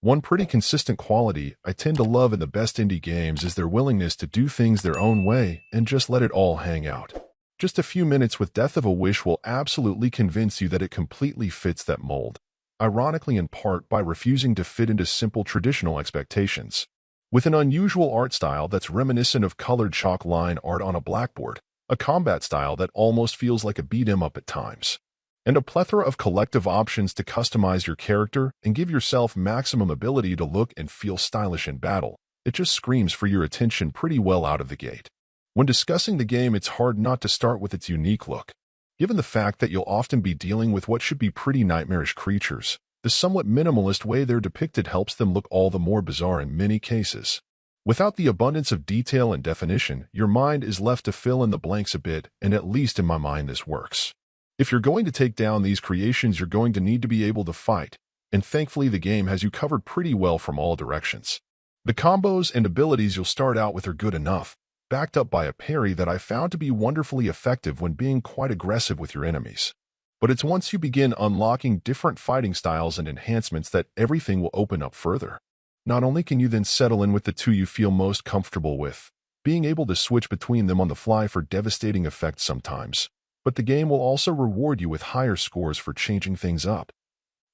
One pretty consistent quality I tend to love in the best indie games is their willingness to do things their own way and just let it all hang out. Just a few minutes with Death of a Wish will absolutely convince you that it completely fits that mold, ironically in part by refusing to fit into simple traditional expectations. With an unusual art style that's reminiscent of colored chalk line art on a blackboard, a combat style that almost feels like a beat-em-up at times, and a plethora of collective options to customize your character and give yourself maximum ability to look and feel stylish in battle, it just screams for your attention pretty well out of the gate. When discussing the game, it's hard not to start with its unique look. Given the fact that you'll often be dealing with what should be pretty nightmarish creatures, the somewhat minimalist way they're depicted helps them look all the more bizarre in many cases. Without the abundance of detail and definition, your mind is left to fill in the blanks a bit, and at least in my mind this works. If you're going to take down these creations, you're going to need to be able to fight, and thankfully the game has you covered pretty well from all directions. The combos and abilities you'll start out with are good enough, backed up by a parry that I found to be wonderfully effective when being quite aggressive with your enemies. But it's once you begin unlocking different fighting styles and enhancements that everything will open up further. Not only can you then settle in with the two you feel most comfortable with, being able to switch between them on the fly for devastating effect sometimes, but the game will also reward you with higher scores for changing things up.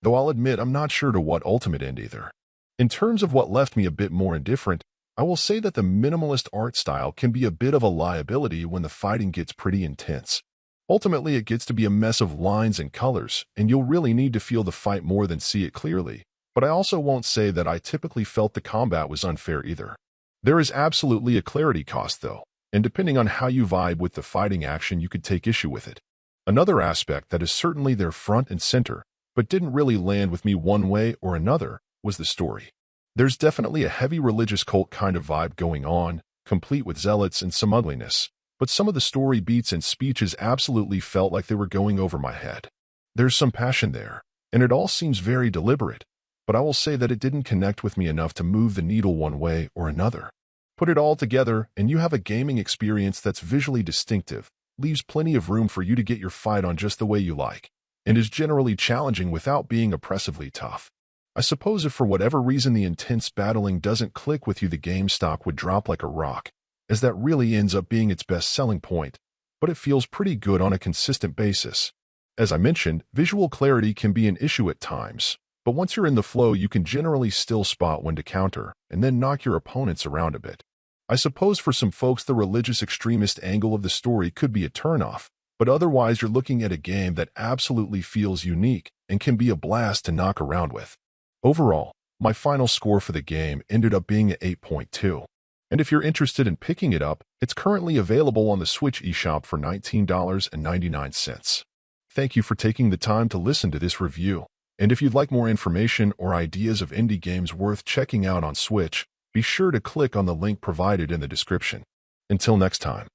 Though I'll admit I'm not sure to what ultimate end either. In terms of what left me a bit more indifferent, I will say that the minimalist art style can be a bit of a liability when the fighting gets pretty intense. Ultimately, it gets to be a mess of lines and colors, and you'll really need to feel the fight more than see it clearly. But I also won't say that I typically felt the combat was unfair either. There is absolutely a clarity cost, though, and depending on how you vibe with the fighting action, you could take issue with it. Another aspect that is certainly there front and center, but didn't really land with me one way or another, was the story. There's definitely a heavy religious cult kind of vibe going on, complete with zealots and some ugliness. But some of the story beats and speeches absolutely felt like they were going over my head. There's some passion there, and it all seems very deliberate, but I will say that it didn't connect with me enough to move the needle one way or another. Put it all together, and you have a gaming experience that's visually distinctive, leaves plenty of room for you to get your fight on just the way you like, and is generally challenging without being oppressively tough. I suppose if for whatever reason the intense battling doesn't click with you, the game stock would drop like a rock, as that really ends up being its best selling point, but it feels pretty good on a consistent basis. As I mentioned, visual clarity can be an issue at times, but once you're in the flow you can generally still spot when to counter, and then knock your opponents around a bit. I suppose for some folks the religious extremist angle of the story could be a turnoff, but otherwise you're looking at a game that absolutely feels unique and can be a blast to knock around with. Overall, my final score for the game ended up being an 8.2. And if you're interested in picking it up, it's currently available on the Switch eShop for $19.99. Thank you for taking the time to listen to this review. And if you'd like more information or ideas of indie games worth checking out on Switch, be sure to click on the link provided in the description. Until next time.